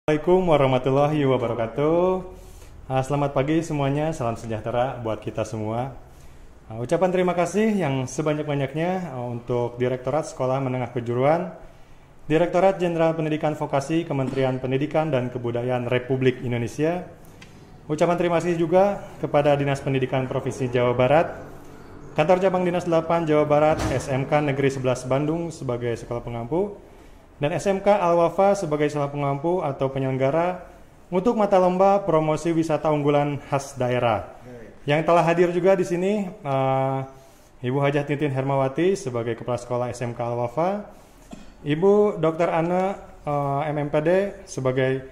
Assalamualaikum warahmatullahi wabarakatuh. Selamat pagi semuanya, salam sejahtera buat kita semua. Ucapan terima kasih yang sebanyak-banyaknya untuk Direktorat Sekolah Menengah Kejuruan, Direktorat Jenderal Pendidikan Vokasi Kementerian Pendidikan dan Kebudayaan Republik Indonesia. Ucapan terima kasih juga kepada Dinas Pendidikan Provinsi Jawa Barat, Kantor Cabang Dinas 8 Jawa Barat, SMK Negeri 11 Bandung sebagai sekolah pengampu, dan SMK Al-Wafa sebagai salah pengampu atau penyelenggara untuk mata lomba promosi wisata unggulan khas daerah. Yang telah hadir juga di sini Ibu Hajah Titin Hermawati sebagai Kepala Sekolah SMK Al-Wafa, Ibu Dr. Anne MMPD sebagai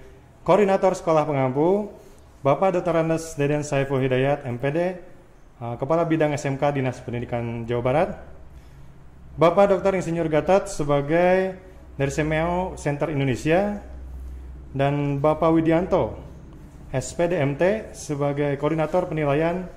Koordinator Sekolah Pengampu, Bapak Dr. Andes Deden Saiful Hidayat MPD, Kepala Bidang SMK Dinas Pendidikan Jawa Barat, Bapak Dr. Insinyur Gatot sebagai dari Semeo Center Indonesia, dan Bapak Widianto SPDMT sebagai Koordinator Penilaian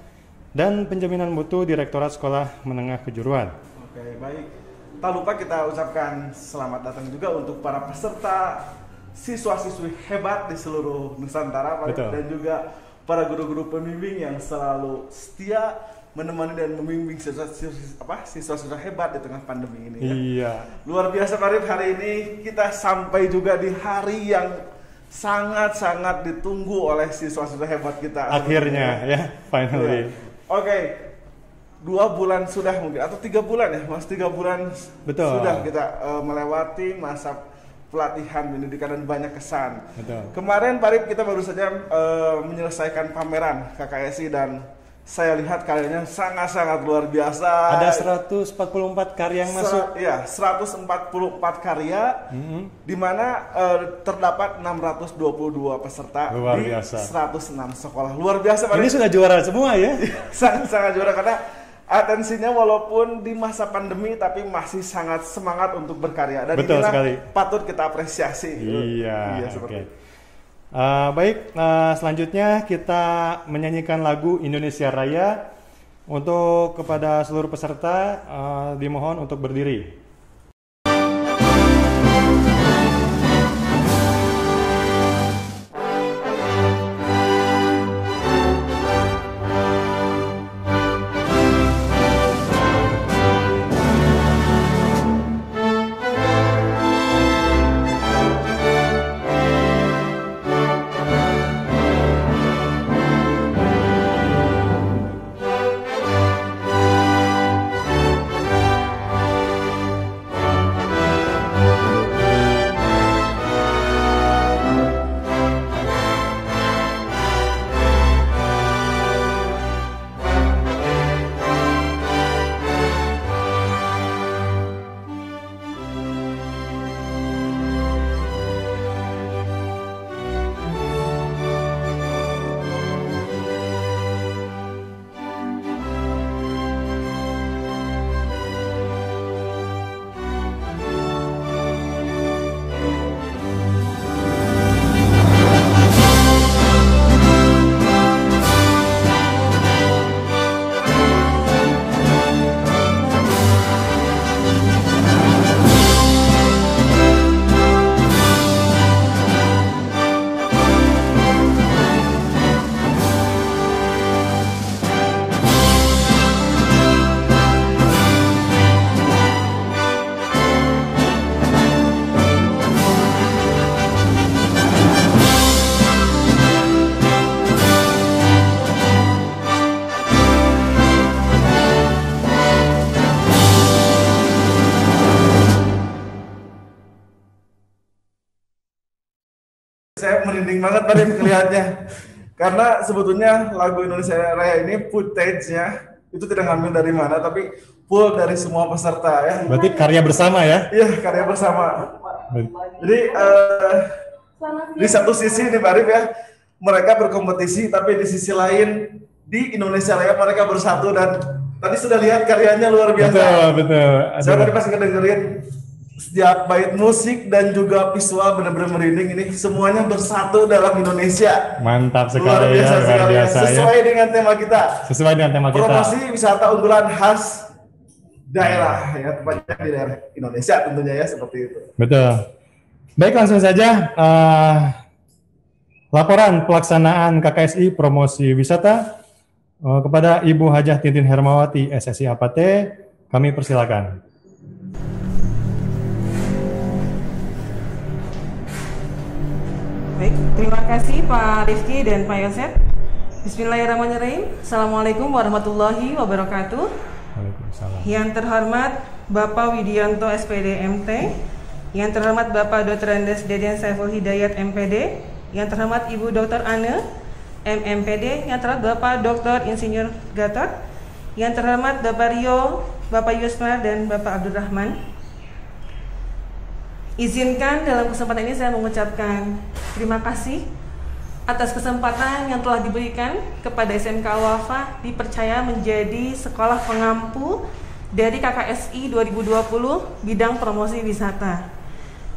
dan Penjaminan Mutu Direktorat Sekolah Menengah Kejuruan. Oke, baik. Tak lupa kita ucapkan selamat datang juga untuk para peserta siswa-siswi hebat di seluruh Nusantara, dan juga para guru-guru pembimbing yang selalu setia menemani dan membimbing siswa-siswa hebat di tengah pandemi ini. Iya. Luar biasa Pak Arif, hari ini kita sampai juga di hari yang sangat-sangat ditunggu oleh siswa-siswa hebat kita. Akhirnya ya, finally. Oke, 2 bulan sudah mungkin atau 3 bulan ya, Mas, 3 bulan. Betul. Sudah kita melewati masa pelatihan pendidikan dan banyak kesan. Betul. Kemarin Pak Arif kita baru saja menyelesaikan pameran KKSI dan saya lihat karyanya sangat-sangat luar biasa. Ada 144 karya yang masuk. Ya, 144 karya, di mana terdapat 622 peserta luar di biasa. 106 sekolah. Luar biasa Pak. Ini sudah juara semua ya? Sangat-sangat juara karena atensinya walaupun di masa pandemi tapi masih sangat semangat untuk berkarya. Dan betul inilah sekali. Patut kita apresiasi. Iya, seperti itu. Baik, selanjutnya kita menyanyikan lagu Indonesia Raya. Untuk kepada seluruh peserta dimohon untuk berdiri. Saya merinding banget tadi melihatnya, karena sebetulnya lagu Indonesia Raya ini footage-nya itu tidak ngambil dari mana, tapi full dari semua peserta ya. Berarti karya bersama ya? Iya, karya bersama. Jadi di satu sisi nih Pak Arif ya, mereka berkompetisi, tapi di sisi lain di Indonesia Raya mereka bersatu, dan tadi sudah lihat karyanya luar biasa. Betul. Saya tadi pas ngedengerin setiap bait musik dan juga visual benar-benar merinding, ini semuanya bersatu dalam Indonesia. Mantap sekali. Luar biasa ya, sekali. luar biasa, Sesuai ya. dengan tema kita. Sesuai dengan tema kita. Promosi wisata unggulan khas daerah, ya tepatnya di daerah Indonesia tentunya ya, seperti itu. Betul. Baik, langsung saja Laporan pelaksanaan KKSI promosi wisata kepada Ibu Hajah Tintin Hermawati SSI Apate, kami persilakan. Baik, terima kasih Pak Rifki dan Pak Yosef. Bismillahirrahmanirrahim. Assalamualaikum warahmatullahi wabarakatuh. Waalaikumsalam. Yang terhormat Bapak Widianto SPD MT, yang terhormat Bapak Dr. Andes Deden Saiful Hidayat MPD, yang terhormat Ibu Dr. Ane MMPD, yang terhormat Bapak Dr. Insinyur Gatot, yang terhormat Bapak Rio, Bapak Yusma, dan Bapak Abdurrahman. Izinkan dalam kesempatan ini saya mengucapkan terima kasih atas kesempatan yang telah diberikan kepada SMK Al-Wafa dipercaya menjadi sekolah pengampu dari KKSI 2020 bidang promosi wisata.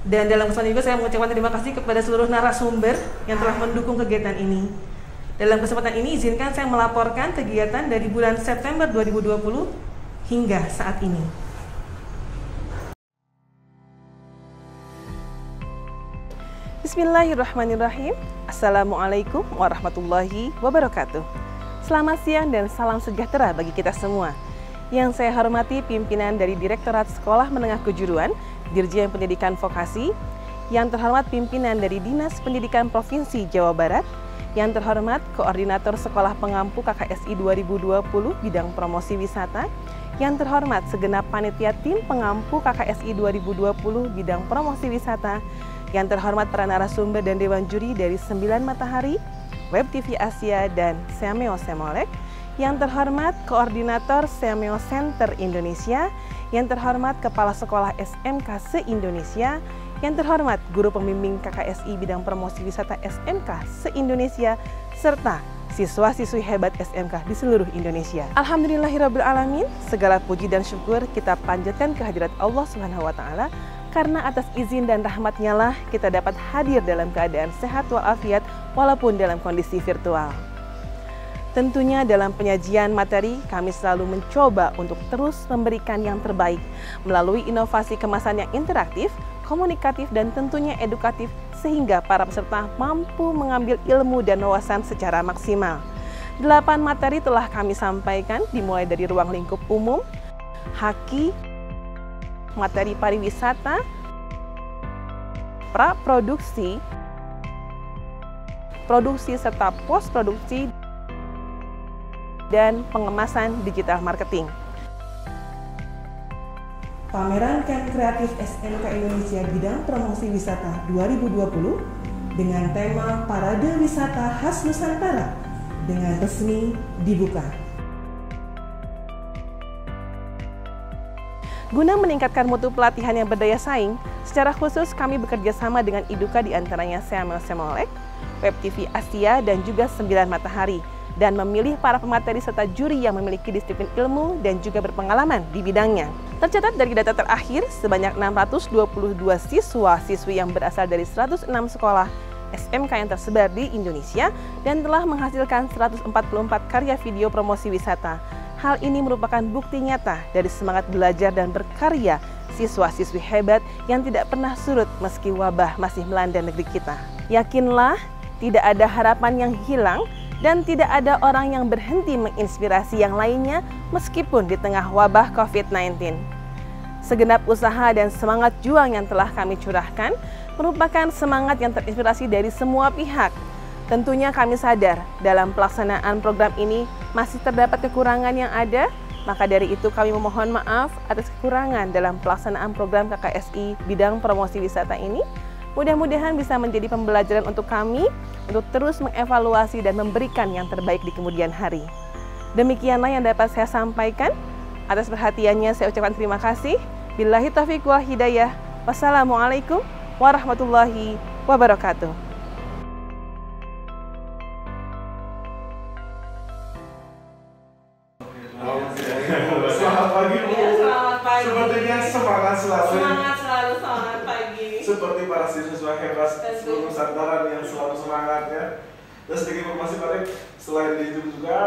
Dan dalam kesempatan juga saya mengucapkan terima kasih kepada seluruh narasumber yang telah mendukung kegiatan ini. Dalam kesempatan ini izinkan saya melaporkan kegiatan dari bulan September 2020 hingga saat ini. Bismillahirrahmanirrahim. Assalamualaikum warahmatullahi wabarakatuh. Selamat siang dan salam sejahtera bagi kita semua. Yang saya hormati pimpinan dari Direktorat Sekolah Menengah Kejuruan, Dirjen Pendidikan Vokasi, yang terhormat pimpinan dari Dinas Pendidikan Provinsi Jawa Barat, yang terhormat Koordinator Sekolah Pengampu KKSI 2020 bidang promosi wisata, yang terhormat segenap panitia tim pengampu KKSI 2020 bidang promosi wisata, yang terhormat para narasumber dan dewan juri dari 9 Matahari, Web TV Asia, dan Seameo Semolek, yang terhormat Koordinator Seameo Center Indonesia, yang terhormat Kepala Sekolah SMK se-Indonesia, yang terhormat Guru Pembimbing KKSI Bidang Promosi Wisata SMK se-Indonesia, serta siswa-siswi hebat SMK di seluruh Indonesia. Alhamdulillahirrabbilalamin, segala puji dan syukur kita panjatkan kehadirat Allah SWT, karena atas izin dan rahmat-Nya lah kita dapat hadir dalam keadaan sehat walafiat walaupun dalam kondisi virtual. Tentunya dalam penyajian materi kami selalu mencoba untuk terus memberikan yang terbaik melalui inovasi kemasan yang interaktif, komunikatif, dan tentunya edukatif sehingga para peserta mampu mengambil ilmu dan wawasan secara maksimal. 8 materi telah kami sampaikan dimulai dari ruang lingkup umum, haki, materi pariwisata, praproduksi, produksi serta postproduksi, dan pengemasan digital marketing. Pameran Camp Kreatif SMK Indonesia Bidang Promosi Wisata 2020 dengan tema Parade Wisata Khas Nusantara dengan resmi dibuka. Guna meningkatkan mutu pelatihan yang berdaya saing, secara khusus kami bekerja sama dengan IDUKA diantaranya Seameo Semolek, Web TV Asia, dan juga 9 Matahari, dan memilih para pemateri serta juri yang memiliki disiplin ilmu dan juga berpengalaman di bidangnya. Tercatat dari data terakhir, sebanyak 622 siswa-siswi yang berasal dari 106 sekolah SMK yang tersebar di Indonesia dan telah menghasilkan 144 karya video promosi wisata. Hal ini merupakan bukti nyata dari semangat belajar dan berkarya siswa-siswi hebat yang tidak pernah surut meski wabah masih melanda negeri kita. Yakinlah, tidak ada harapan yang hilang dan tidak ada orang yang berhenti menginspirasi yang lainnya meskipun di tengah wabah COVID-19. Segenap usaha dan semangat juang yang telah kami curahkan merupakan semangat yang terinspirasi dari semua pihak. Tentunya kami sadar dalam pelaksanaan program ini masih terdapat kekurangan yang ada, maka dari itu kami memohon maaf atas kekurangan dalam pelaksanaan program KKSI Bidang Promosi Wisata ini. Mudah-mudahan bisa menjadi pembelajaran untuk kami untuk terus mengevaluasi dan memberikan yang terbaik di kemudian hari. Demikianlah yang dapat saya sampaikan. Atas perhatiannya saya ucapkan terima kasih. Billahi taufiq wal hidayah. Wassalamualaikum warahmatullahi wabarakatuh. Selamat pagi, Bu. Ya, selamat pagi. Sepertinya semangat selalu. Semangat selalu, selamat pagi. Seperti para siswa hebat seluruh Nusantara yang selalu semangat ya. Dan sedikit informasi Pak Rik, selain di YouTube juga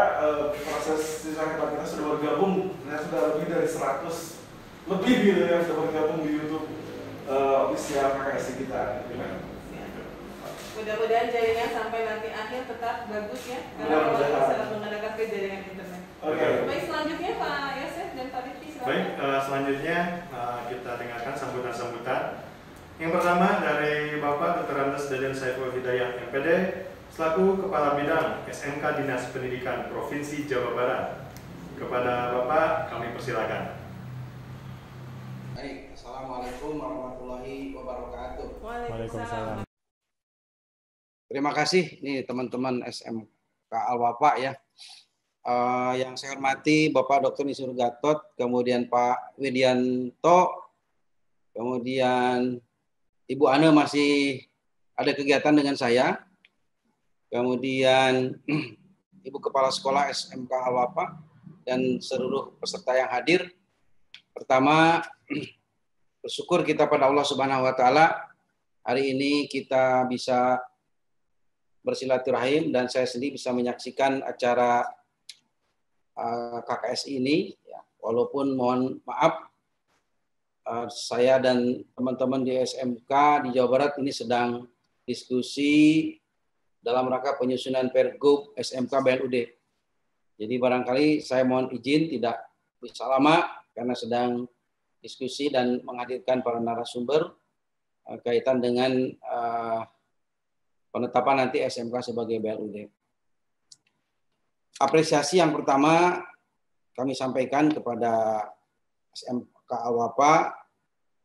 proses siswa hebat kita sudah bergabung, sudah lebih dari 100 lebih gitu yang sudah bergabung di YouTube official KKSI kita. Gitu kan? Mudah-mudahan jaringan sampai nanti akhir tetap bagus ya, karena kita bisa mengadakan ke jaringan internet. Oke. Baik, selanjutnya Pak Yosef dan Pak Rifki, silakan. Baik, selanjutnya kita dengarkan sambutan-sambutan. Yang pertama dari Bapak Dr. Andes Deden Saiful Hidayat MPD selaku Kepala Bidang SMK Dinas Pendidikan Provinsi Jawa Barat. Kepada Bapak kami persilakan. Baik, Assalamualaikum warahmatullahi wabarakatuh. Waalaikumsalam. Terima kasih nih teman-teman SMK Al-Wafa ya. Yang saya hormati Bapak Dr. Nisur Gatot, kemudian Pak Widianto, kemudian Ibu Ane masih ada kegiatan dengan saya, kemudian Ibu Kepala Sekolah SMK Al-Wafa dan seluruh peserta yang hadir. Pertama, bersyukur kita pada Allah Subhanahu wa taala hari ini kita bisa bersilaturahim dan saya sendiri bisa menyaksikan acara KKS ini ya, walaupun mohon maaf saya dan teman-teman di SMK di Jawa Barat ini sedang diskusi dalam rangka penyusunan Pergub SMK BNUD. Jadi barangkali saya mohon izin tidak bisa lama karena sedang diskusi dan menghadirkan para narasumber kaitan dengan penetapan nanti SMK sebagai BLUD. Apresiasi yang pertama kami sampaikan kepada SMK Al-Wafa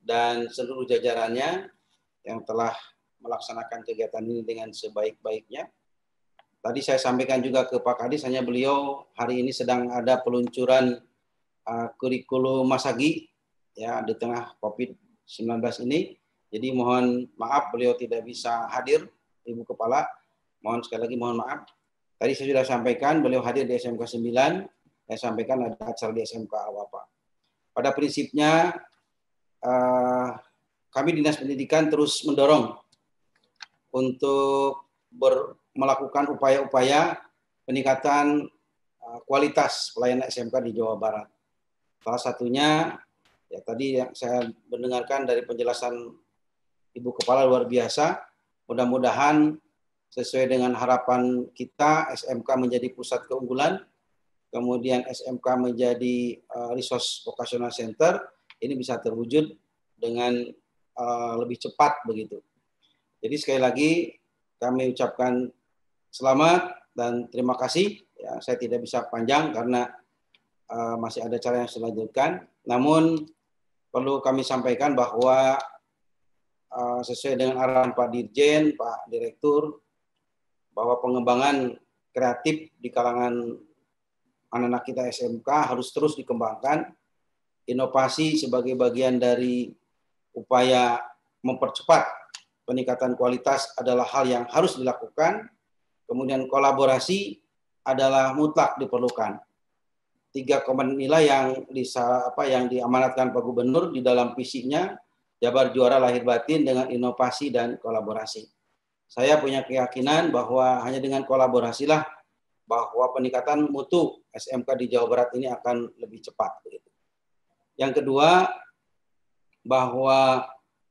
dan seluruh jajarannya yang telah melaksanakan kegiatan ini dengan sebaik-baiknya. Tadi saya sampaikan juga ke Pak Kadis, hanya beliau hari ini sedang ada peluncuran kurikulum Masagi ya di tengah COVID-19 ini. Jadi mohon maaf beliau tidak bisa hadir. Ibu Kepala, mohon sekali lagi mohon maaf. Tadi saya sudah sampaikan beliau hadir di SMK 9, saya sampaikan ada acara di SMK Al-Wafa. Pada prinsipnya kami Dinas Pendidikan terus mendorong untuk melakukan upaya-upaya peningkatan kualitas pelayanan SMK di Jawa Barat. Salah satunya ya tadi yang saya mendengarkan dari penjelasan Ibu Kepala luar biasa. Mudah-mudahan sesuai dengan harapan kita SMK menjadi pusat keunggulan, kemudian SMK menjadi resource vocational center, ini bisa terwujud dengan lebih cepat begitu. Jadi sekali lagi kami ucapkan selamat dan terima kasih. Ya, saya tidak bisa panjang karena masih ada cara yang selanjutkan. Namun perlu kami sampaikan bahwa sesuai dengan arahan Pak Dirjen, Pak Direktur, bahwa pengembangan kreatif di kalangan anak-anak kita SMK harus terus dikembangkan. Inovasi sebagai bagian dari upaya mempercepat peningkatan kualitas adalah hal yang harus dilakukan. Kemudian kolaborasi adalah mutlak diperlukan. 3 komponen nilai yang diamanatkan Pak Gubernur di dalam visinya Jabar Juara Lahir Batin dengan inovasi dan kolaborasi. Saya punya keyakinan bahwa hanya dengan kolaborasilah bahwa peningkatan mutu SMK di Jawa Barat ini akan lebih cepat. Yang kedua, bahwa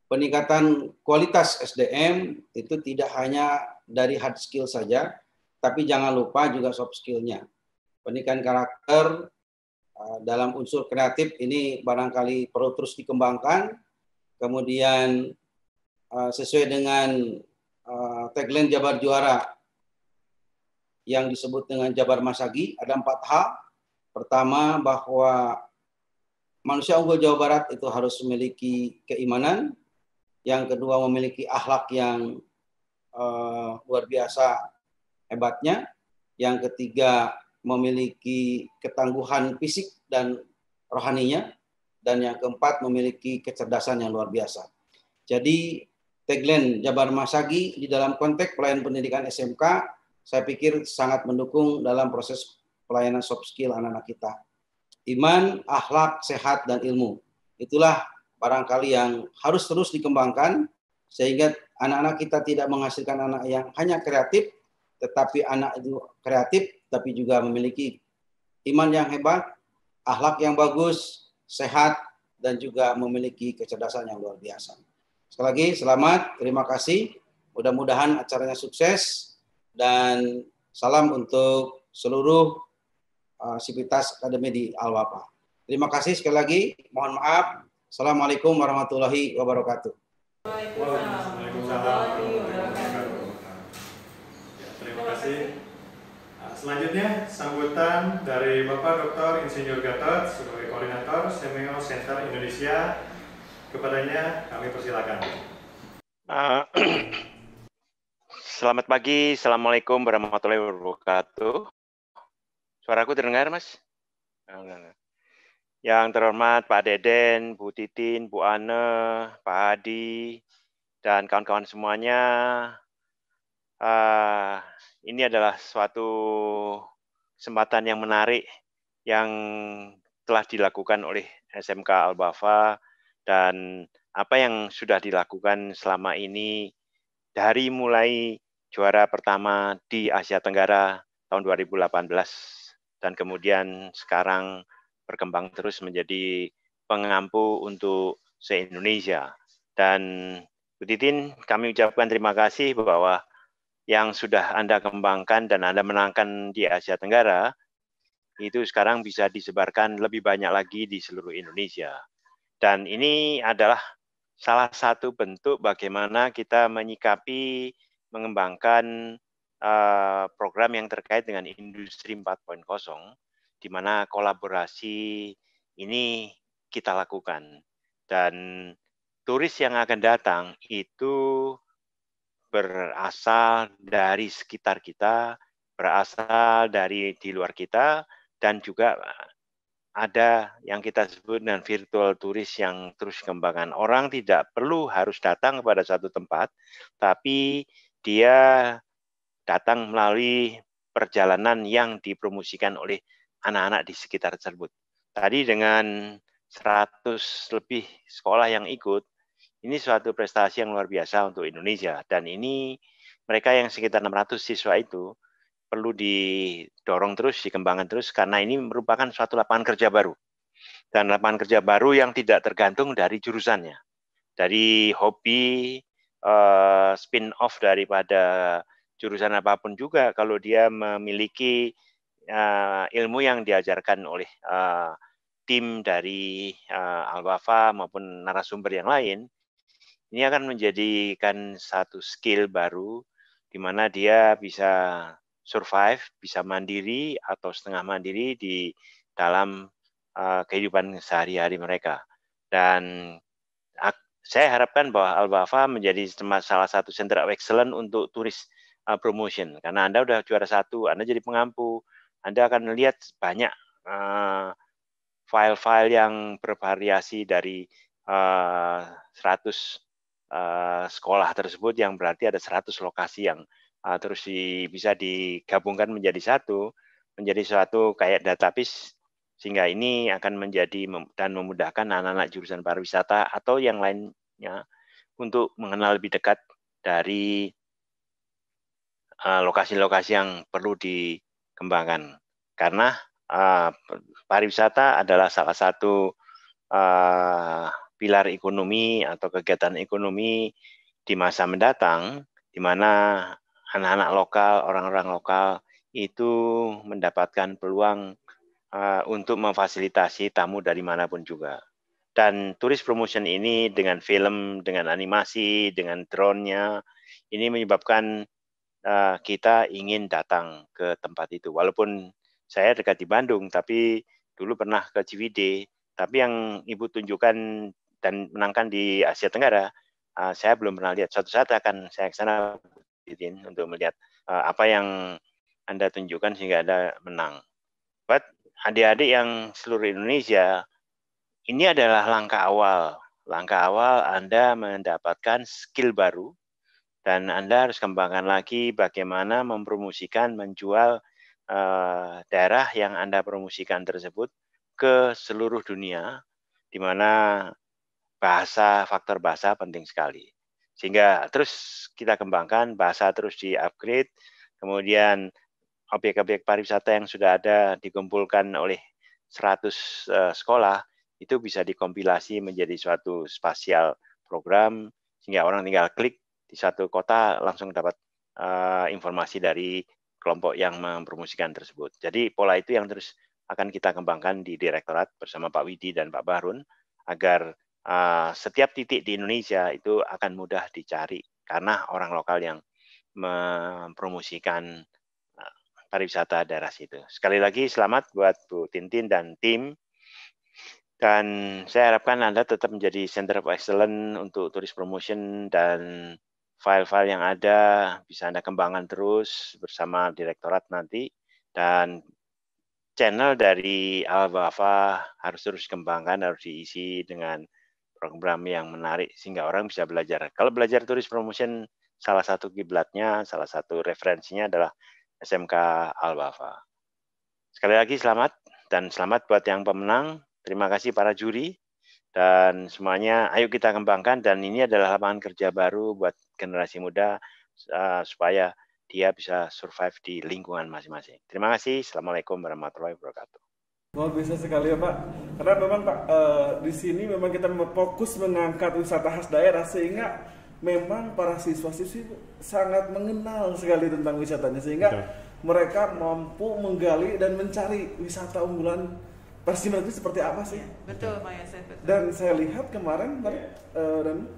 peningkatan kualitas SDM itu tidak hanya dari hard skill saja, tapi jangan lupa juga soft skill-nya. Pendidikan karakter dalam unsur kreatif ini barangkali perlu terus dikembangkan. Kemudian sesuai dengan tagline Jabar Juara yang disebut dengan Jabar Masagi, ada 4 hal. Pertama, bahwa manusia unggul Jawa Barat itu harus memiliki keimanan. Yang kedua, memiliki akhlak yang luar biasa hebatnya. Yang ketiga, memiliki ketangguhan fisik dan rohaninya. Dan yang keempat, memiliki kecerdasan yang luar biasa. Jadi tagline Jabar Masagi di dalam konteks pelayanan pendidikan SMK, saya pikir sangat mendukung dalam proses pelayanan soft skill anak-anak kita. Iman, akhlak, sehat, dan ilmu. Itulah barangkali yang harus terus dikembangkan, sehingga anak-anak kita tidak menghasilkan anak yang hanya kreatif, tetapi anak itu kreatif, tapi juga memiliki iman yang hebat, akhlak yang bagus, sehat, dan juga memiliki kecerdasan yang luar biasa. Sekali lagi, selamat, terima kasih. Mudah-mudahan acaranya sukses dan salam untuk seluruh Sivitas Akademi di Al-Wafa. Terima kasih sekali lagi. Mohon maaf. Assalamualaikum warahmatullahi wabarakatuh. Waalaikumsalam. Terima kasih. Selanjutnya sambutan dari Bapak Dr. Insinyur Gatot sebagai Koordinator Senior Center Indonesia. Kepadanya kami persilakan. Selamat pagi, Assalamualaikum warahmatullahi wabarakatuh. Suaraku terdengar, Mas? Yang terhormat Pak Deden, Bu Titin, Bu Ane, Pak Hadi, dan kawan-kawan semuanya. Ini adalah suatu kesempatan yang menarik yang telah dilakukan oleh SMK Al-Wafa dan apa yang sudah dilakukan selama ini dari mulai juara pertama di Asia Tenggara tahun 2018 dan kemudian sekarang berkembang terus menjadi pengampu untuk se-Indonesia. Dan Bu Titin, kami ucapkan terima kasih bahwa yang sudah Anda kembangkan dan Anda menangkan di Asia Tenggara, itu sekarang bisa disebarkan lebih banyak lagi di seluruh Indonesia. Dan ini adalah salah satu bentuk bagaimana kita menyikapi, mengembangkan program yang terkait dengan Industri 4.0, di mana kolaborasi ini kita lakukan. Dan turis yang akan datang itu berasal dari sekitar kita, berasal dari di luar kita, dan juga ada yang kita sebut dengan virtual turis yang terus dikembangkan. Orang tidak perlu harus datang kepada satu tempat, tapi dia datang melalui perjalanan yang dipromosikan oleh anak-anak di sekitar tersebut. Tadi dengan 100 lebih sekolah yang ikut, ini suatu prestasi yang luar biasa untuk Indonesia. Dan ini mereka yang sekitar 600 siswa itu perlu didorong terus, dikembangkan terus, karena ini merupakan suatu lapangan kerja baru. Dan lapangan kerja baru yang tidak tergantung dari jurusannya. Dari hobi, spin-off daripada jurusan apapun juga, kalau dia memiliki ilmu yang diajarkan oleh tim dari Al-Wafa maupun narasumber yang lain, ini akan menjadikan satu skill baru di mana dia bisa survive, bisa mandiri atau setengah mandiri di dalam kehidupan sehari-hari mereka. Dan saya harapkan bahwa Al-Wafa menjadi salah satu center of excellence untuk turis promotion. Karena Anda sudah juara 1, Anda jadi pengampu, Anda akan melihat banyak file-file yang bervariasi dari 100 sekolah tersebut, yang berarti ada 100 lokasi yang terus bisa digabungkan menjadi satu, menjadi suatu kayak database, sehingga ini akan menjadi dan memudahkan anak-anak jurusan pariwisata atau yang lainnya untuk mengenal lebih dekat dari lokasi-lokasi yang perlu dikembangkan. Karena pariwisata adalah salah satu pilar ekonomi atau kegiatan ekonomi di masa mendatang, di mana anak-anak lokal, orang-orang lokal itu mendapatkan peluang untuk memfasilitasi tamu dari manapun juga. Dan turis promotion ini dengan film, dengan animasi, dengan drone-nya, ini menyebabkan kita ingin datang ke tempat itu. Walaupun saya dekat di Bandung, tapi dulu pernah ke Ciwidey, tapi yang Ibu tunjukkan dan menangkan di Asia Tenggara, saya belum pernah lihat. Suatu saat akan saya ke sana untuk melihat apa yang Anda tunjukkan sehingga Anda menang. Buat adik-adik yang seluruh Indonesia, ini adalah langkah awal. Langkah awal Anda mendapatkan skill baru, dan Anda harus kembangkan lagi bagaimana mempromosikan, menjual daerah yang Anda promosikan tersebut ke seluruh dunia, di mana faktor bahasa penting sekali. Sehingga terus kita kembangkan, bahasa terus di-upgrade, kemudian objek-objek pariwisata yang sudah ada dikumpulkan oleh 100 sekolah, itu bisa dikompilasi menjadi suatu spasial program, sehingga orang tinggal klik, di satu kota langsung dapat informasi dari kelompok yang mempromosikan tersebut. Jadi pola itu yang terus akan kita kembangkan di Direktorat bersama Pak Widi dan Pak Bahrun agar setiap titik di Indonesia itu akan mudah dicari karena orang lokal yang mempromosikan pariwisata daerah situ. Sekali lagi selamat buat Bu Tintin dan tim. Dan saya harapkan Anda tetap menjadi Center of Excellence untuk turis promotion dan file-file yang ada bisa Anda kembangkan terus bersama Direktorat nanti. Dan channel dari Al-Wafa harus terus kembangkan, harus diisi dengan program yang menarik sehingga orang bisa belajar. Kalau belajar turis promotion, salah satu kiblatnya, salah satu referensinya adalah SMK Al-Wafa. Sekali lagi selamat dan selamat buat yang pemenang. Terima kasih para juri dan semuanya. Ayo kita kembangkan dan ini adalah lapangan kerja baru buat generasi muda supaya dia bisa survive di lingkungan masing-masing. Terima kasih. Assalamualaikum warahmatullahi wabarakatuh. Luar biasa sekali ya Pak. Karena memang Pak di sini memang kita fokus mengangkat wisata khas daerah sehingga memang para siswa-siswi sangat mengenal sekali tentang wisatanya sehingga mereka mampu menggali dan mencari wisata unggulan Persiman itu seperti apa sih? Betul Pak Yasef. Dan saya lihat kemarin dan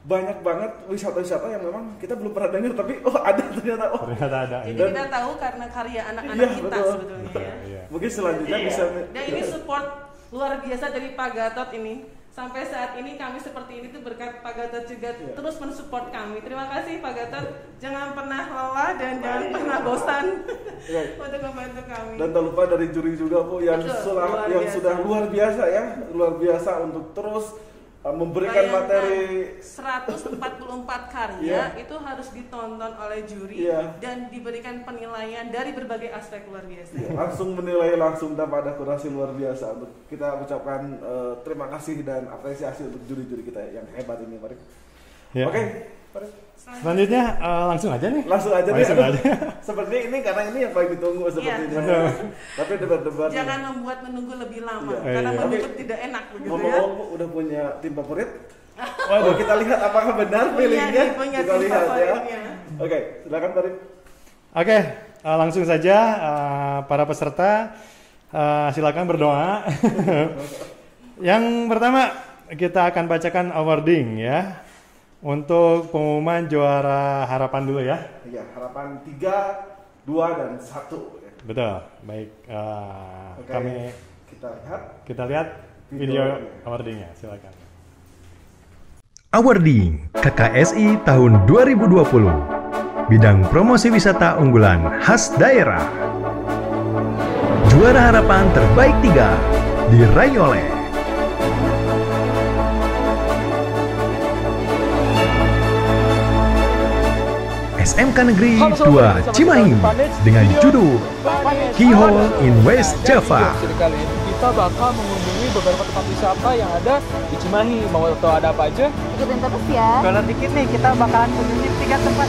banyak banget wisata-wisata yang memang kita belum pernah dengar tapi ada ternyata. Ternyata ada. Jadi kita tahu karena karya anak-anak kita sebetulnya ya. Mungkin selanjutnya bisa. Dan ini support luar biasa dari Pak Gatot ini. Sampai saat ini kami seperti ini tuh berkat Pak Gatot juga terus mensupport kami. Terima kasih Pak Gatot. Jangan pernah lelah dan jangan pernah bosan untuk membantu kami. Dan tak lupa dari juri juga Bu yang sudah luar biasa ya, luar biasa untuk terus memberikan materi 144 karya itu harus ditonton oleh juri dan diberikan penilaian dari berbagai aspek luar biasa. Langsung menilai langsung dapat ada kurasi luar biasa. Untuk kita ucapkan terima kasih dan apresiasi untuk juri-juri kita yang hebat ini, Mari. Oke, mari. Selanjutnya langsung aja nih. Langsung aja. Seperti ini karena ini yang paling ditunggu sepertinya. Tapi debat-debat. Jangan membuat menunggu lebih lama karena menunggu tidak enak begitu ya. Ngomong-ngomong udah punya tim favorit. Waduh, kita lihat apakah benar pilihnya. Kita lihat ya. Oke, silakan Farid. Oke, langsung saja para peserta silakan berdoa. Yang pertama kita akan bacakan awarding ya. Untuk pengumuman juara harapan dulu ya. Iya, harapan 3, 2, dan 1. Betul, baik. Kami kita lihat video awardingnya, silakan. Awarding KKSI tahun 2020 bidang promosi wisata unggulan khas daerah. Juara harapan terbaik 3 diraih oleh SMK Negeri 2 Cimahi dengan judul Keyhole in West Java. Kali ini kita bakal mengunjungi beberapa tempat wisata yang ada di Cimahi. Mau tahu ada apa aja? Ikutin terus ya. Kalau dikit nih kita bakalan kunjungi 3 tempat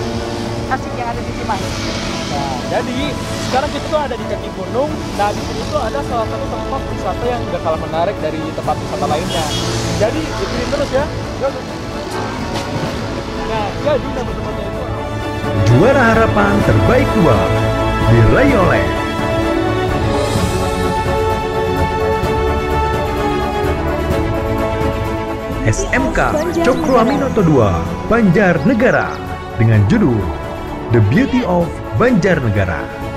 asik yang ada di Cimahi. Nah, jadi sekarang kita tuh ada di kaki gunung. Nah, di sini tuh ada salah satu tempat wisata yang gak kalah menarik dari tempat wisata lainnya. Jadi ikutin terus ya. Nah, jadi nama-namanya itu Juara harapan terbaik 2 diraih oleh SMK Cokro Aminoto II Banjarnegara dengan judul The Beauty of Banjarnegara.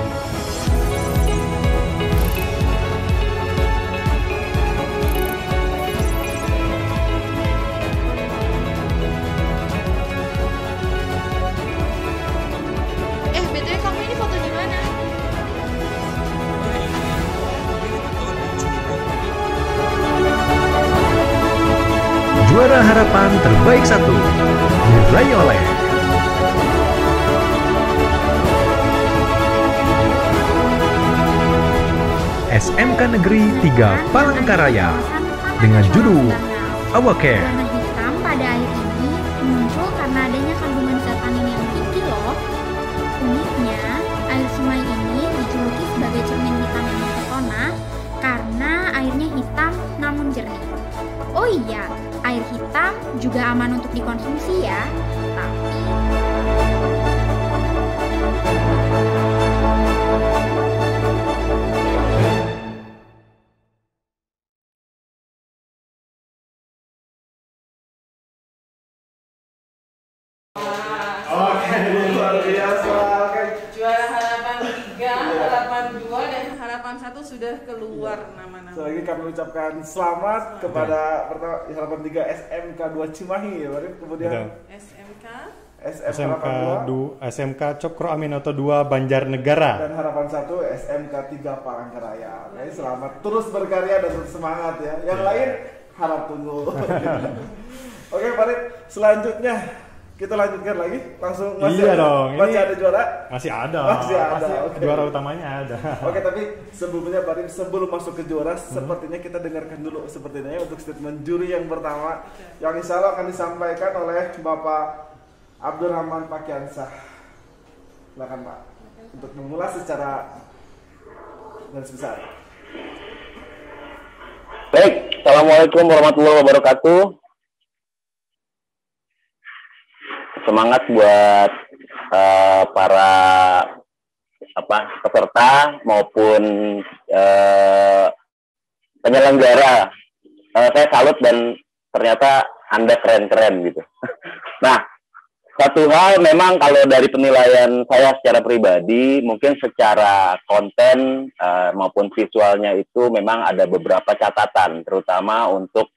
Juara harapan terbaik 1 diraih oleh SMK Negeri 3 Palangkaraya dengan judul Awake. Warna hitam pada air ini muncul karena adanya kandungan zat anin yang tinggi loh. Uniknya, air sungai ini dijuluki sebagai cermin hitam yang mempesona karena airnya hitam namun jernih. Oh iya, air hitam juga aman untuk dikonsumsi ya. Oke, luar biasa. Oke. Juara harapan 3, harapan 2, dan harapan 1 sudah keluar nama-nama. Lagi kami ucapkan selamat kepada pertama harapan 3 SMK 2 Cimahi ya, Barit. Kemudian SMK Cokro Aminoto 2 Banjarnegara. Dan harapan 1 SMK 3 Palangkaraya. Oke, selamat terus berkarya dan terus semangat ya. Yang lain harap tunggu. Oke, Barit. Selanjutnya kita lanjutkan lagi, langsung masih ada juara? Masih ada. Okay. Juara utamanya ada. Oke, tapi sebelumnya Barim, sebelum masuk ke juara, sepertinya kita dengarkan dulu sepertinya untuk statement juri yang pertama, yang insya Allah akan disampaikan oleh Bapak Abdurrahman Pakiansah. Silakan Pak, untuk memulai secara garis besar. Baik, Assalamualaikum warahmatullahi wabarakatuh. Semangat buat para peserta maupun penyelenggara. Saya salut dan ternyata Anda keren-keren gitu. Nah, satu hal memang kalau dari penilaian saya secara pribadi, mungkin secara konten maupun visualnya itu memang ada beberapa catatan, terutama untuk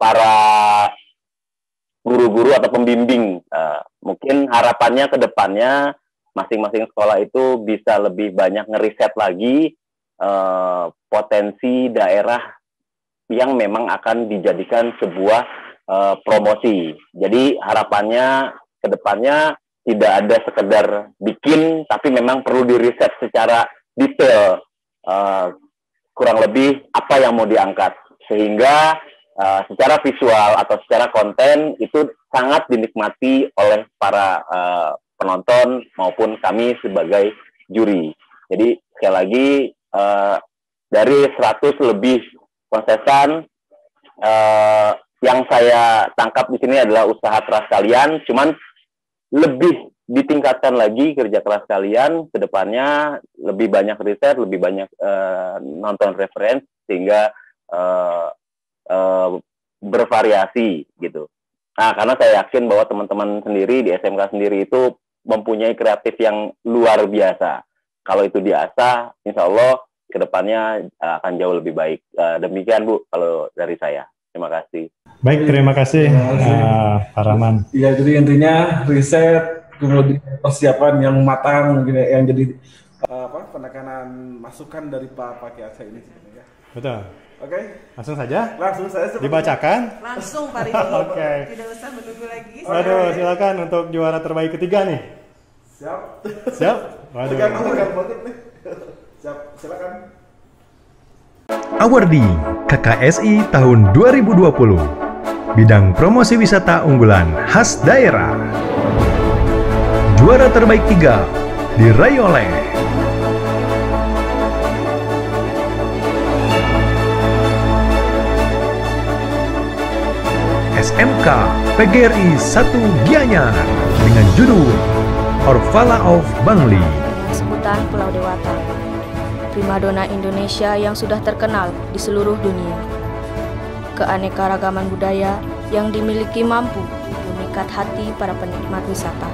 para guru-guru atau pembimbing. Mungkin harapannya ke depannya masing-masing sekolah itu bisa lebih banyak ngeriset lagi potensi daerah yang memang akan dijadikan sebuah promosi. Jadi harapannya ke depannya tidak ada sekedar bikin, tapi memang perlu diriset secara detail kurang lebih apa yang mau diangkat, sehingga secara visual atau secara konten itu sangat dinikmati oleh para penonton maupun kami sebagai juri. Jadi sekali lagi dari 100 lebih kontesan yang saya tangkap di sini adalah usaha keras kalian, cuman lebih ditingkatkan lagi kerja keras kalian ke depannya, lebih banyak riset, lebih banyak nonton referensi sehingga bervariasi gitu. Nah, karena saya yakin bahwa teman-teman sendiri di SMK sendiri itu mempunyai kreatif yang luar biasa. Kalau itu diasah, insya Allah kedepannya akan jauh lebih baik. Demikian Bu, kalau dari saya. Terima kasih. Baik, terima kasih Pak Rahman. Iya, jadi intinya riset, kemudian persiapan yang matang, mungkin yang jadi penekanan masukan dari Pak Pakiansah ini sebenarnya. Betul. Oke. Langsung saja? Langsung saja. Dibacakan? Langsung Pak Riki. Oke. Tidak usah menunggu lagi. Waduh, silakan untuk juara terbaik ketiga nih. Siap. Siap? Waduh. Siap, silakan. Awardi KKSI tahun 2020. Bidang promosi wisata unggulan khas daerah. Juara terbaik 3 diraih oleh SMK PGRI 1 Gianyar dengan judul Orvala of Bangli. Dengan sebutan Pulau Dewata, primadona Indonesia yang sudah terkenal di seluruh dunia. Keanekaragaman budaya yang dimiliki mampu memikat hati para penikmat wisata.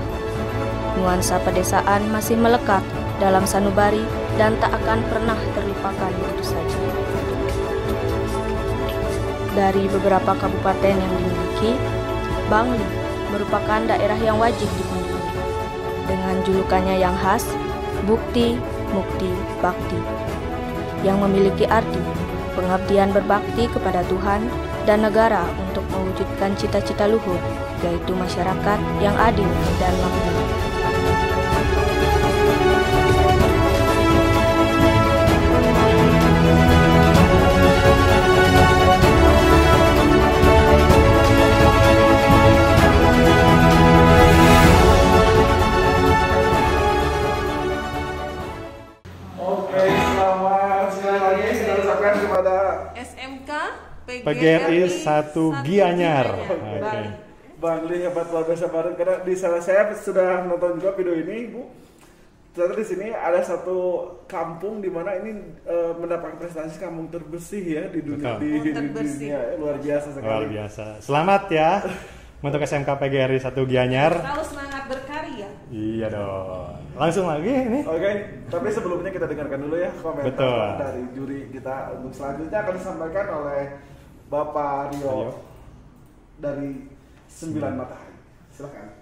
Nuansa pedesaan masih melekat dalam sanubari dan tak akan pernah terlupakan begitu saja. Dari beberapa kabupaten yang dimiliki, Bangli merupakan daerah yang wajib dikunjungi. Dengan julukannya yang khas, Bukti, Mukti, Bakti, yang memiliki arti pengabdian berbakti kepada Tuhan dan negara untuk mewujudkan cita-cita luhur, yaitu masyarakat yang adil dan makmur. SMK PGRI 1 Gianyar. Okay. Bang Li hebat luar biasa banget, karena di sana saya sudah nonton juga video ini, Bu. Ternyata di sini ada satu kampung di mana ini mendapatkan prestasi kampung terbersih ya di dunia. Di dunia luar biasa sekali. Luar biasa. Selamat ya untuk SMK PGRI 1 Gianyar. Selalu semangat berkarya. Iya dong. Langsung lagi ini. Oke, tapi sebelumnya kita dengarkan dulu ya komentar dari juri kita. Untuk selanjutnya akan disampaikan oleh Bapak Rio dari 9 Matahari. Silakan.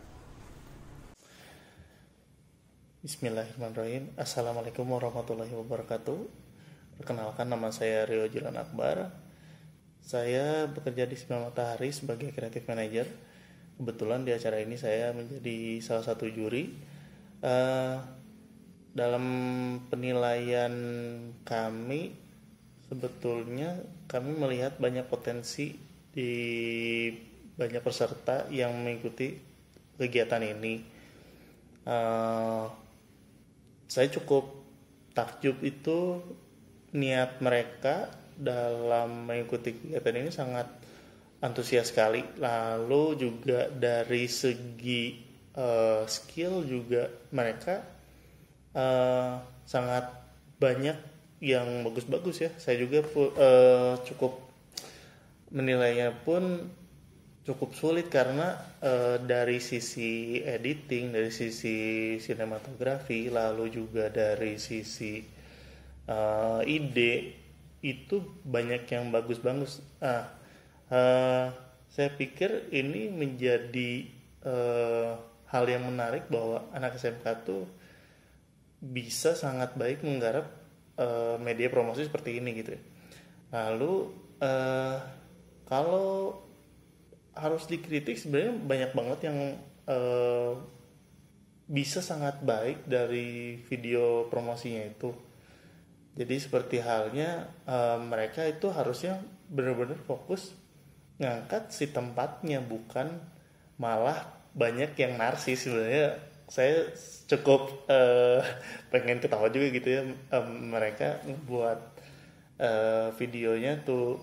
Bismillahirrahmanirrahim. Assalamualaikum warahmatullahi wabarakatuh. Perkenalkan, nama saya Rio Jilan Akbar. Saya bekerja di 9 Matahari sebagai Creative Manager. Kebetulan di acara ini saya menjadi salah satu juri. Dalam penilaian kami, sebetulnya kami melihat banyak potensi di banyak peserta yang mengikuti kegiatan ini. Saya cukup takjub itu niat mereka dalam mengikuti kegiatan ini sangat antusias sekali. Lalu juga dari segi skill juga mereka sangat banyak yang bagus-bagus ya. Saya juga cukup menilainya pun cukup sulit karena dari sisi editing, dari sisi sinematografi, lalu juga dari sisi ide itu banyak yang bagus-bagus. Saya pikir ini menjadi hal yang menarik bahwa anak SMK tuh bisa sangat baik menggarap media promosi seperti ini gitu ya. Lalu kalau harus dikritik, sebenarnya banyak banget yang bisa sangat baik dari video promosinya itu. Jadi seperti halnya mereka itu harusnya benar-benar fokus ngangkat si tempatnya, bukan malah banyak yang narsis. Sebenarnya saya cukup pengen ketawa juga gitu ya, mereka buat videonya tuh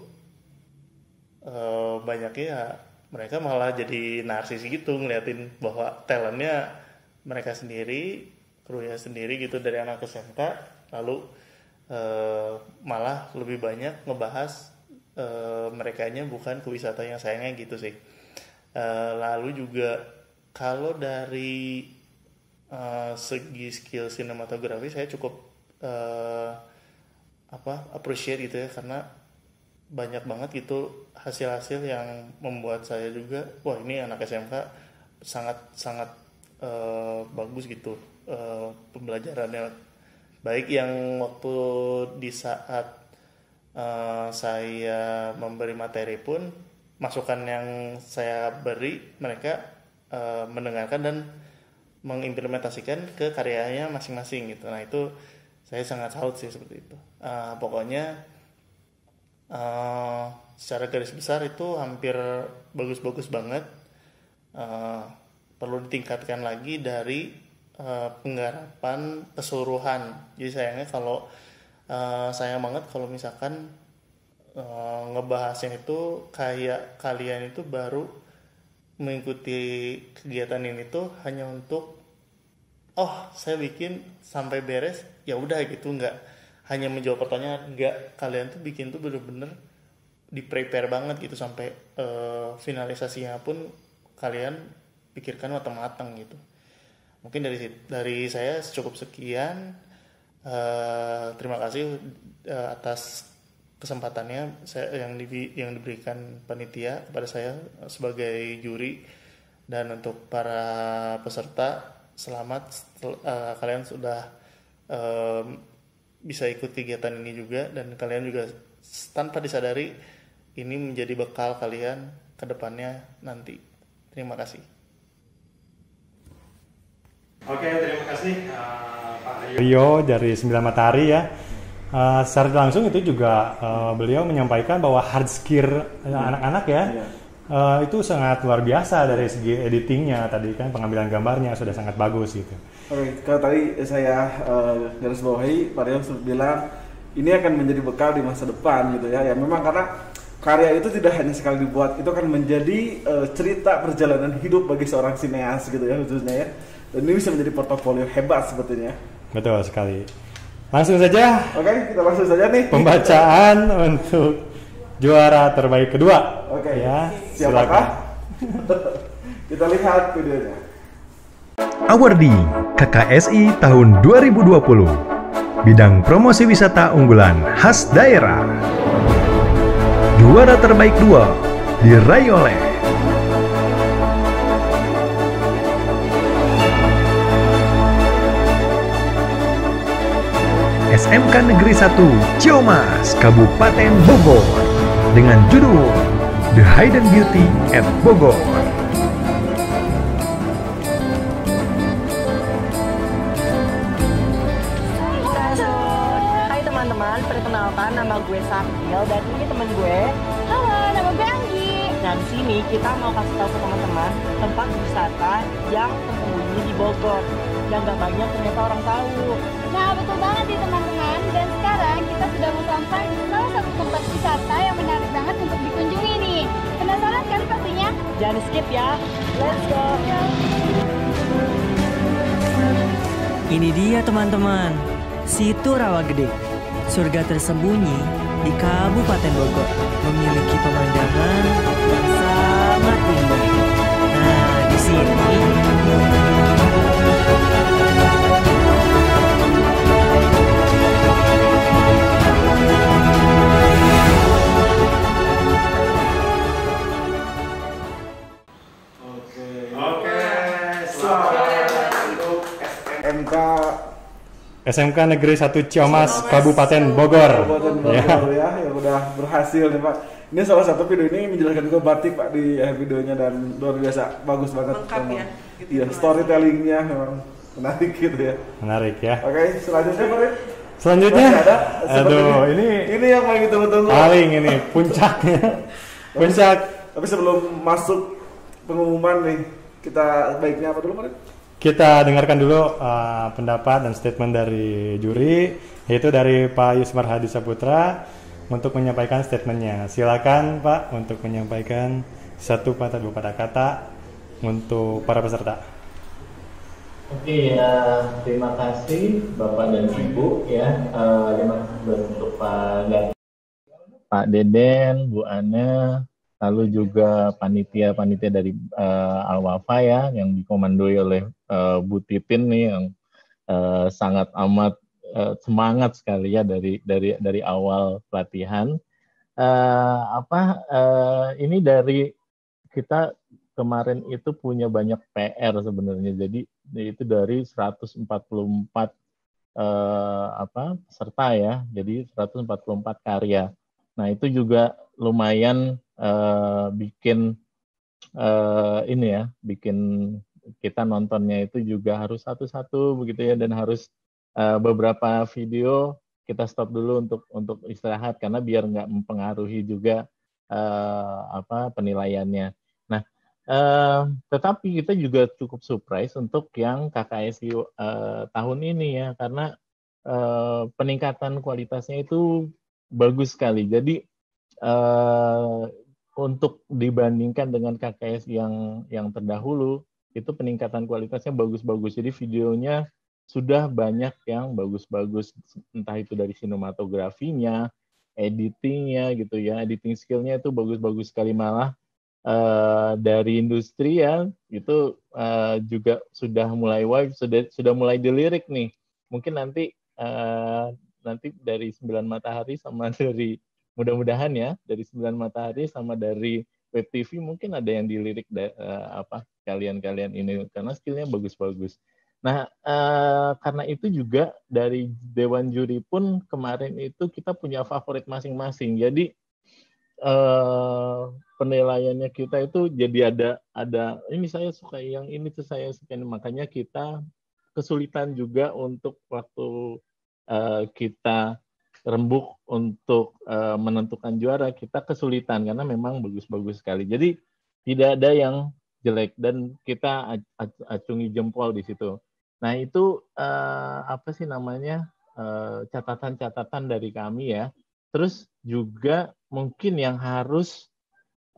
banyaknya mereka malah jadi narsis gitu, ngeliatin bahwa talentnya mereka sendiri, krunya sendiri gitu dari anak SMK, lalu malah lebih banyak ngebahas merekanya bukan ke wisata yang sayangnya gitu sih. Lalu juga kalau dari segi skill sinematografi saya cukup appreciate gitu ya, karena banyak banget gitu hasil-hasil yang membuat saya juga wah ini anak SMK sangat bagus gitu pembelajarannya. Baik yang waktu di saat saya memberi materi pun, masukan yang saya beri mereka mendengarkan dan mengimplementasikan ke karyanya masing-masing gitu. Nah itu saya sangat salut sih seperti itu. Pokoknya secara garis besar itu hampir bagus-bagus banget. Perlu ditingkatkan lagi dari penggarapan keseluruhan. Jadi sayangnya kalau sayang banget kalau misalkan ngebahasnya itu kayak kalian itu baru mengikuti kegiatan ini tuh hanya untuk saya bikin sampai beres ya udah gitu, nggak hanya menjawab pertanyaan, nggak, kalian tuh bikin tuh bener-bener di prepare banget gitu sampai finalisasinya pun kalian pikirkan matang-matang gitu. Mungkin dari saya cukup sekian. Terima kasih atas kesempatannya yang diberikan panitia kepada saya sebagai juri, dan untuk para peserta selamat, kalian sudah bisa ikut kegiatan ini juga, dan kalian juga tanpa disadari ini menjadi bekal kalian ke depannya nanti. Terima kasih. Oke, terima kasih Pak Rio dari 9 Matahari ya. Secara langsung itu juga beliau menyampaikan bahwa hard skill anak-anak ya, itu sangat luar biasa dari segi editingnya, tadi kan pengambilan gambarnya sudah sangat bagus gitu. Oke, kalau tadi saya garis bawahi, Pak Rio bilang ini akan menjadi bekal di masa depan gitu ya. Ya memang karena karya itu tidak hanya sekali dibuat, itu akan menjadi cerita perjalanan hidup bagi seorang sineas gitu ya khususnya ya. Dan ini bisa menjadi portofolio hebat sebetulnya. Betul sekali. Langsung saja. Oke, kita langsung saja nih. Pembacaan untuk juara terbaik kedua. Oke. Ya, siapakah? Kita lihat videonya. Awardee KKSI tahun 2020. Bidang promosi wisata unggulan khas daerah. Juara terbaik 2 diraih oleh SMK Negeri 1 Ciamas, Kabupaten Bogor dengan judul The Hidden Beauty at Bogor. Hai teman-teman, perkenalkan nama gue Sakil dan ini teman gue. Halo, nama gue Anggi. Nah, di sini kita mau kasih tahu ke teman-teman tempat wisata yang tersembunyi di Bogor yang gak banyak ternyata orang tahu. Nah, betul banget nih teman-teman. Dan sekarang kita sudah mau sampai di salah satu tempat wisata yang menarik banget untuk dikunjungi nih. Penasaran kan pastinya? Jangan skip ya. Let's go. Ini dia teman-teman, Situ Rawa Gede, surga tersembunyi di Kabupaten Bogor, memiliki pemandangan yang sangat indah. Nah, di sini SMK Negeri 1 Ciamas, Kabupaten Bogor. Ya, yang udah berhasil nih Pak. Ini salah satu video ini menjelaskan juga batik Pak di videonya dan luar biasa, bagus banget. Lengkap ya. Iya, storytellingnya memang menarik gitu ya. Menarik ya. Oke, selanjutnya Pak. Selanjutnya, aduh, ini yang paling ditunggu-tunggu. Paling ini puncaknya. Puncak. Tapi sebelum masuk pengumuman nih, kita baiknya apa dulu Pak? Kita dengarkan dulu pendapat dan statement dari juri, yaitu dari Pak Yusmar Hadi Saputra untuk menyampaikan statementnya. Silakan Pak untuk menyampaikan satu patah dua patah kata untuk para peserta. Oke, terima kasih Bapak dan Ibu ya. Terima kasih untuk Pak Deden, Bu Ana, lalu juga panitia dari Al-Wafa ya, yang dikomandoi oleh Bu Titin nih, yang sangat amat semangat sekali ya dari awal pelatihan. Ini dari kita kemarin itu punya banyak PR sebenarnya. Jadi itu dari 144 peserta ya. Jadi 144 karya. Nah, itu juga lumayan bikin kita nontonnya itu juga harus satu-satu begitu ya, dan harus beberapa video kita stop dulu untuk istirahat karena biar nggak mempengaruhi juga penilaiannya. Nah, tetapi kita juga cukup surprise untuk yang KKSI tahun ini ya, karena peningkatan kualitasnya itu bagus sekali. Jadi untuk dibandingkan dengan KKS yang terdahulu, itu peningkatan kualitasnya bagus-bagus. Jadi videonya sudah banyak yang bagus-bagus, entah itu dari sinematografinya, editingnya gitu ya, editing skillnya itu bagus-bagus sekali. Malah dari industri ya, itu juga sudah mulai sudah mulai dilirik nih. Mungkin nanti dari 9 Matahari sama dari mudah-mudahan ya, dari 9 Matahari sama dari Web TV mungkin ada yang dilirik kalian-kalian ini, karena skillnya bagus-bagus. Nah, karena itu juga dari Dewan Juri pun kemarin itu kita punya favorit masing-masing. Jadi penilaiannya kita itu jadi ada ini saya suka yang ini tuh saya suka, makanya kita kesulitan juga untuk waktu kita rembuk untuk menentukan juara, kita kesulitan karena memang bagus-bagus sekali. Jadi tidak ada yang jelek dan kita acungi jempol di situ. Nah, itu catatan-catatan dari kami ya Terus juga mungkin yang harus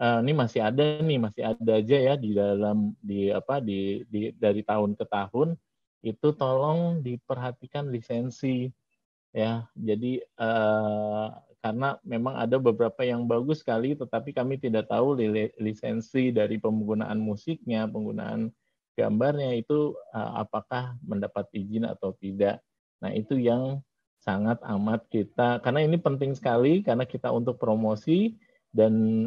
ini masih ada aja ya di dalam dari tahun ke tahun, itu tolong diperhatikan lisensi ya. Jadi karena memang ada beberapa yang bagus sekali, tetapi kami tidak tahu lisensi dari penggunaan musiknya, penggunaan gambarnya itu apakah mendapat izin atau tidak. Nah, itu yang sangat amat kita, karena ini penting sekali karena kita untuk promosi, dan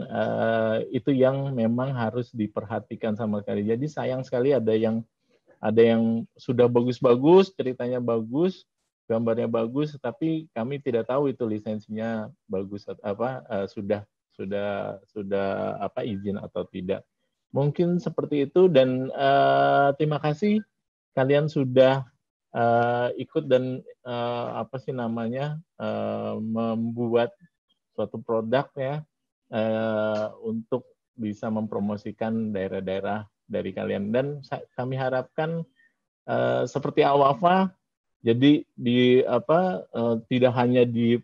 itu yang memang harus diperhatikan sama sekali. Jadi sayang sekali ada yang sudah bagus-bagus, ceritanya bagus, gambarnya bagus, tapi kami tidak tahu itu lisensinya bagus sudah izin atau tidak. Mungkin seperti itu, dan terima kasih kalian sudah ikut dan membuat suatu produk ya, untuk bisa mempromosikan daerah-daerah dari kalian. Dan kami harapkan seperti Awafa, jadi tidak hanya di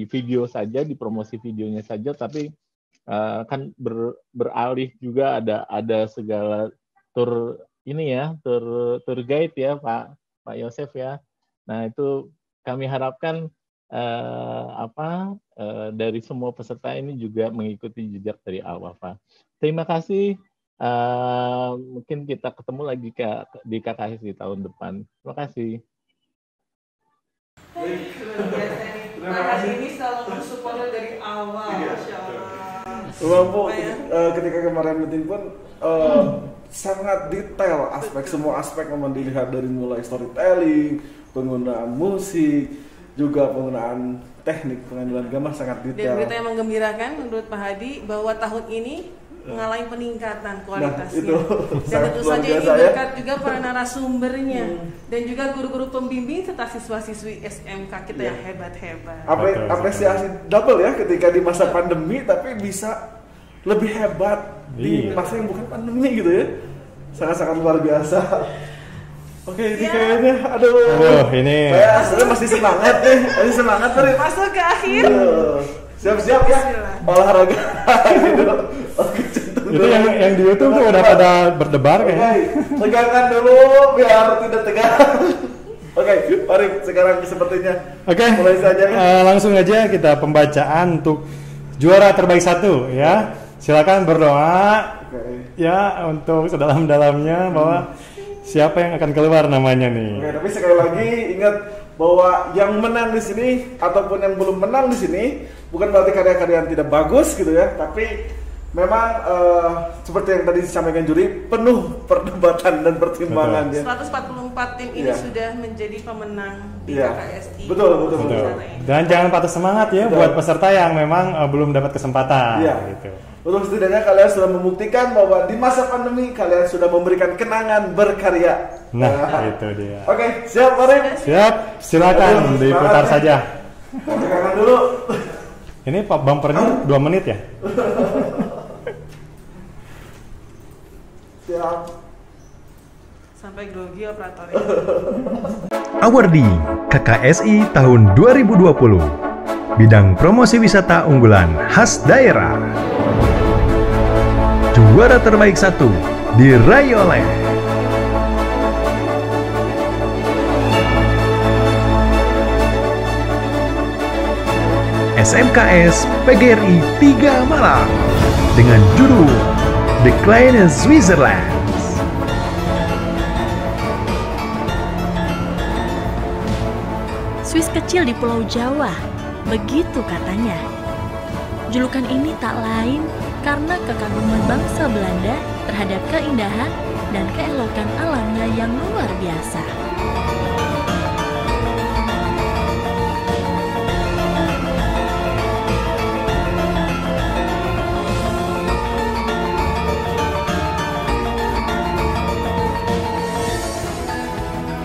video saja, di promosi videonya saja, tapi kan beralih juga ada segala tour guide ya Pak Yosef ya. Nah, itu kami harapkan dari semua peserta ini juga mengikuti jejak dari Awafa. Terima kasih. Mungkin kita ketemu lagi di KKS di tahun depan. Terima kasih. Terima kasih. Ini selalu mensupport dari awal. Masya Allah. Ketika kemarin meeting pun sangat detail semua aspek yang dilihat, dari mulai storytelling, penggunaan musik, juga penggunaan teknik pengambilan gambar sangat detail. Dan berita yang menggembirakan menurut Pak Hadi bahwa tahun ini mengalami peningkatan kualitasnya. Itu dan tentu saja ini berkat juga para narasumbernya dan juga guru-guru pembimbing serta siswa-siswi SMK kita yang hebat-hebat. Apresiasi double ya ketika di masa pandemi tapi bisa lebih hebat di masa yang bukan pandemi gitu ya. Sangat-sangat luar biasa. Oke, ini kayaknya ini saya sebenarnya masih semangat nih. Masuk ke akhir. Siap-siap ya. Olahraga. Itu yang di YouTube tuh udah pada berdebar kayaknya. Tegangkan dulu biar tidak tegang. Oke, mari sekarang sepertinya. Mulai saja. Langsung aja kita pembacaan untuk juara terbaik 1 ya. Silakan berdoa ya untuk sedalam-dalamnya bahwa siapa yang akan keluar namanya nih. Oke, tapi sekali lagi ingat bahwa yang menang di sini ataupun yang belum menang di sini bukan berarti karya-karya yang tidak bagus gitu ya, tapi memang seperti yang tadi disampaikan juri, penuh perdebatan dan pertimbangan. 144 tim ini sudah menjadi pemenang di KKSI. Betul. Dan jangan patah semangat ya buat peserta yang memang belum dapat kesempatan. Gitu. Untuk setidaknya kalian sudah membuktikan bahwa di masa pandemi kalian sudah memberikan kenangan berkarya. Nah, itu dia. Oke, siap Farid? Siap, silakan diputar saja. Tekangan dulu. Ini bumpernya 2 menit ya? Siap. Sampai grogi operatornya. Awardi KKSI tahun 2020. Bidang promosi wisata unggulan khas daerah. Juara terbaik 1 diraih oleh SMKS PGRI 3 Malang dengan judul The Kleine Switzerland. Swiss kecil di Pulau Jawa, begitu katanya. Julukan ini tak lain karena kekaguman bangsa Belanda terhadap keindahan dan keelokan alamnya yang luar biasa.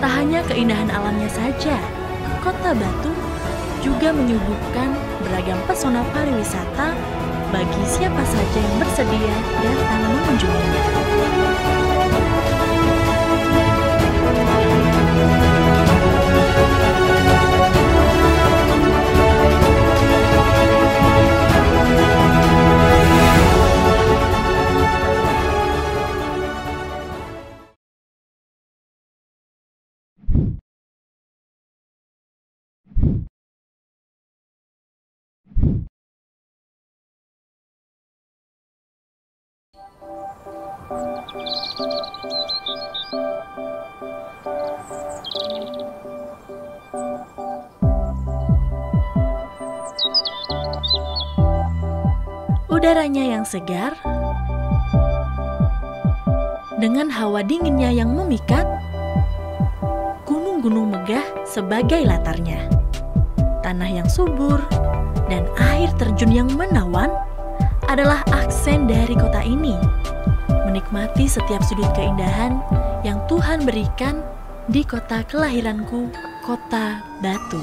Tak hanya keindahan alamnya saja, Kota Batu juga menyuguhkan beragam pesona pariwisata bagi siapa saja yang bersedia datang mengunjunginya. Udaranya yang segar, dengan hawa dinginnya yang memikat, gunung-gunung megah sebagai latarnya, tanah yang subur, dan air terjun yang menawan adalah aksen dari kota ini. Menikmati setiap sudut keindahan yang Tuhan berikan di kota kelahiranku, Kota Batu.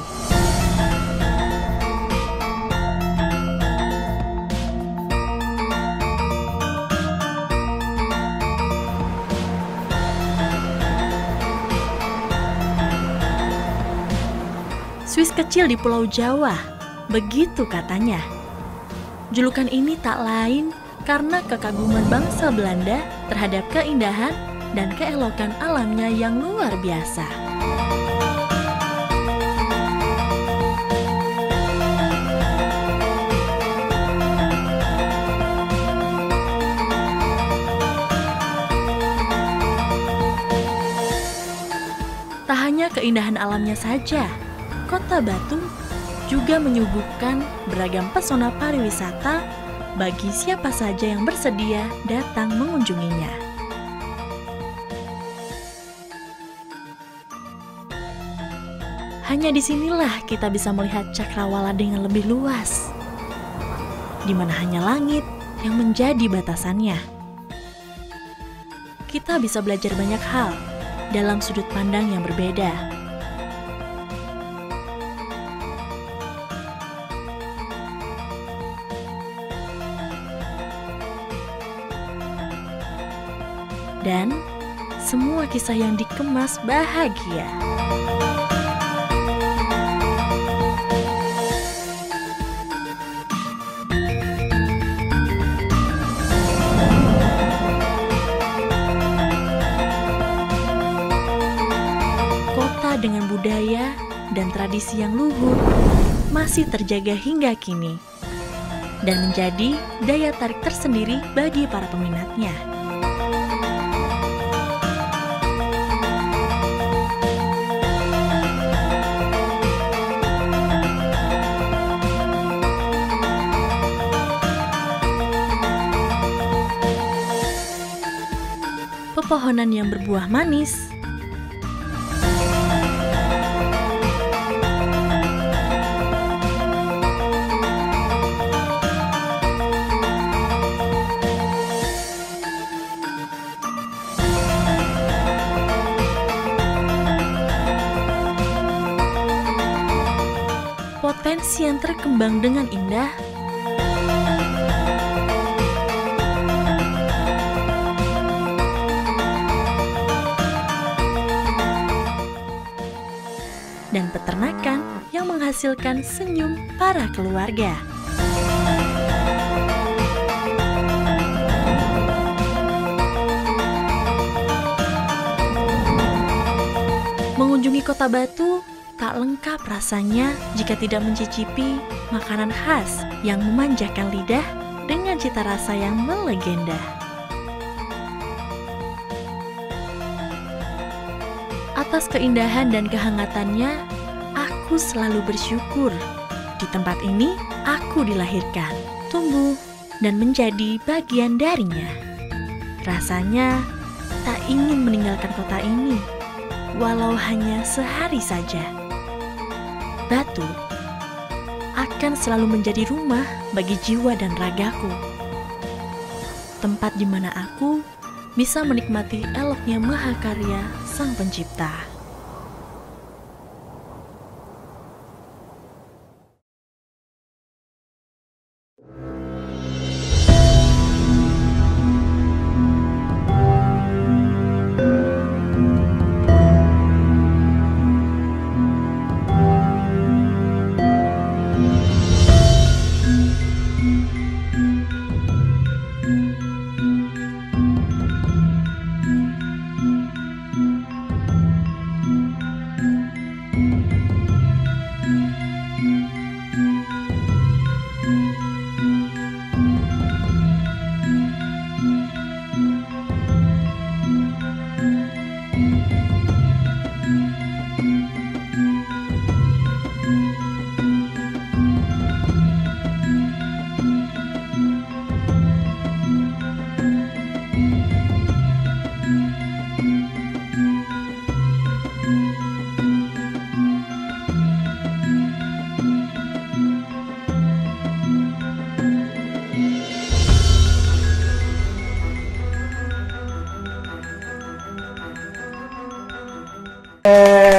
Swiss kecil di Pulau Jawa, begitu katanya. Julukan ini tak lain karena kekaguman bangsa Belanda terhadap keindahan dan keelokan alamnya yang luar biasa. Tak hanya keindahan alamnya saja, Kota Batu juga menyuguhkan beragam pesona pariwisata bagi siapa saja yang bersedia datang mengunjunginya. Hanya disinilah kita bisa melihat cakrawala dengan lebih luas, di mana hanya langit yang menjadi batasannya. Kita bisa belajar banyak hal dalam sudut pandang yang berbeda. Dan semua kisah yang dikemas bahagia. Kota dengan budaya dan tradisi yang luhur masih terjaga hingga kini dan menjadi daya tarik tersendiri bagi para peminatnya. Pepohonan yang berbuah manis, potensi yang terkembang dengan indah, dan peternakan yang menghasilkan senyum para keluarga. Mengunjungi Kota Batu tak lengkap rasanya jika tidak mencicipi makanan khas yang memanjakan lidah dengan cita rasa yang melegenda. Atas keindahan dan kehangatannya, aku selalu bersyukur. Di tempat ini, aku dilahirkan, tumbuh, dan menjadi bagian darinya. Rasanya tak ingin meninggalkan kota ini, walau hanya sehari saja. Batu akan selalu menjadi rumah bagi jiwa dan ragaku. Tempat di mana aku bisa menikmati eloknya mahakarya Sang Pencipta.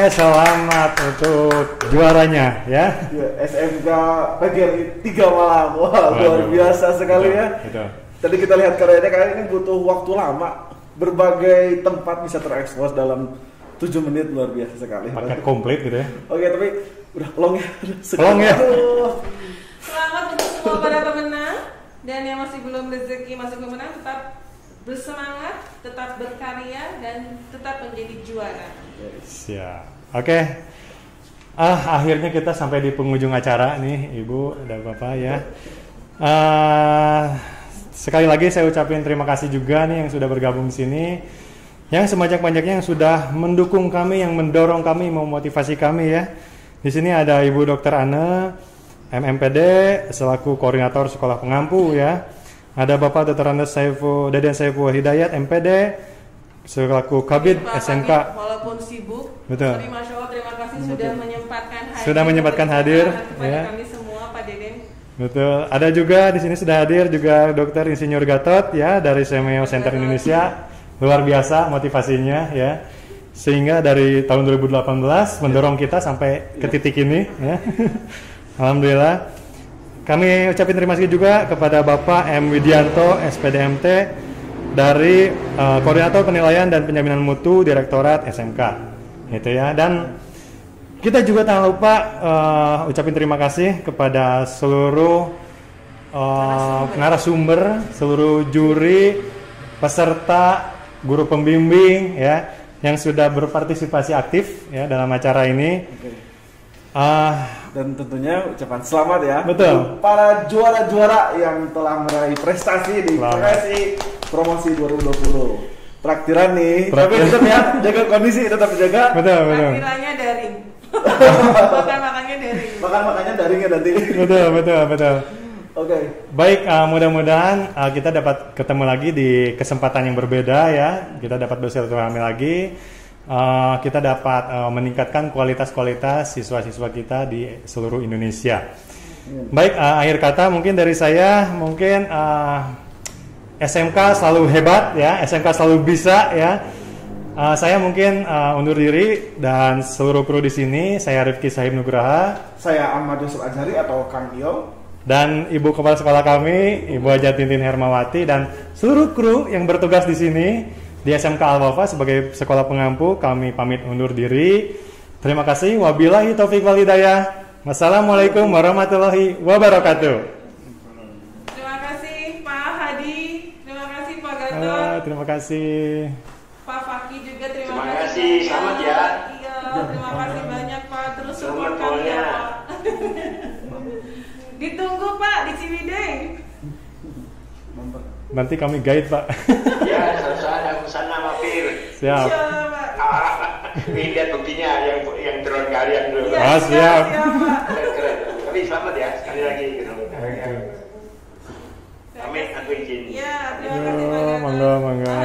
selamat untuk juaranya ya. SMK PGRI 3 Malang. Wah, luar biasa sekali ya. Tadi kita lihat karyanya, kayaknya ini butuh waktu lama. Berbagai tempat bisa terekspos dalam 7 menit, luar biasa sekali. Paket komplit gitu ya. Oke, tapi udah long ya. Long ya. Selamat untuk semua para pemenang, dan yang masih belum rezeki masuk pemenang tetap bersemangat, tetap berkarya, dan tetap menjadi juara. Siap. Oke. Akhirnya kita sampai di penghujung acara nih, Ibu dan Bapak ya. Sekali lagi saya ucapin terima kasih juga nih yang sudah bergabung di sini. Yang sebanyak-banyaknya yang sudah mendukung kami, yang mendorong kami, memotivasi kami ya. Di sini ada Ibu Dr. Anne, MMPD, selaku koordinator sekolah pengampu ya. Ada Bapak Dr. Andes Deden Saiful Hidayat, MPD, selaku Kabid SMK. Walaupun sibuk, betul. tapi Masya Allah terima kasih sudah menyempatkan hadir. Sudah menyempatkan hadir ya. Kami semua, Pak Deden. Betul. Ada juga di sini sudah hadir juga Dr. Insinyur Gatot ya dari Semeo Center Indonesia. Luar biasa motivasinya ya. Sehingga dari tahun 2018 mendorong kita sampai ke titik ini ya. Alhamdulillah. Kami ucapin terima kasih juga kepada Bapak M. Widianto, SPDMT, dari Koordinator Penilaian dan Penjaminan Mutu Direktorat SMK. Gitu ya. Dan kita juga tak lupa ucapin terima kasih kepada seluruh narasumber, seluruh juri, peserta, guru pembimbing ya yang sudah berpartisipasi aktif ya dalam acara ini. Dan tentunya ucapan selamat ya. Betul. Para juara-juara yang telah meraih prestasi di PSI Promosi 2020. Traktiran nih. Tapi tetap ya, jaga kondisi, tetap jaga. Betul. Traktirannya daring. Makan-makannya daring. Makan-makannya daring ya nanti. Betul. Oke. Baik, mudah-mudahan kita dapat ketemu lagi di kesempatan yang berbeda ya. Kita dapat bersilaturahmi lagi. Kita dapat meningkatkan kualitas siswa-siswa kita di seluruh Indonesia. Baik, akhir kata mungkin dari saya, mungkin SMK selalu hebat ya, SMK selalu bisa ya. Saya mungkin undur diri dan seluruh kru di sini. Saya Rifki Sahib Nugraha. Saya Ahmad Yusuf Azhari atau Kang Iyo. Dan Ibu Kepala Sekolah kami, Ibu Haja Tintin Hermawati, dan seluruh kru yang bertugas di sini. Di SMK Al-Wafa sebagai sekolah pengampu, kami pamit undur diri. Terima kasih. Wabillahi taufiq wal hidayah. Wassalamualaikum warahmatullahi wabarakatuh. Terima kasih Pak Hadi, terima kasih Pak Gatot. Terima kasih. Pak Faki juga terima kasih. Selamat ya. Iya, terima kasih banyak Pak. Terus support kami ya Pak. Ditunggu Pak di Ciwidey. Nanti kami guide Pak. Ya, saya pesan nama Fir. Siap. Ini lihat buktinya yang drone kalian dulu. Ya, siap. Keren. Tapi selamat ya sekali lagi. Amin, aku izin. Ya, terima kasih Pak. Mangga.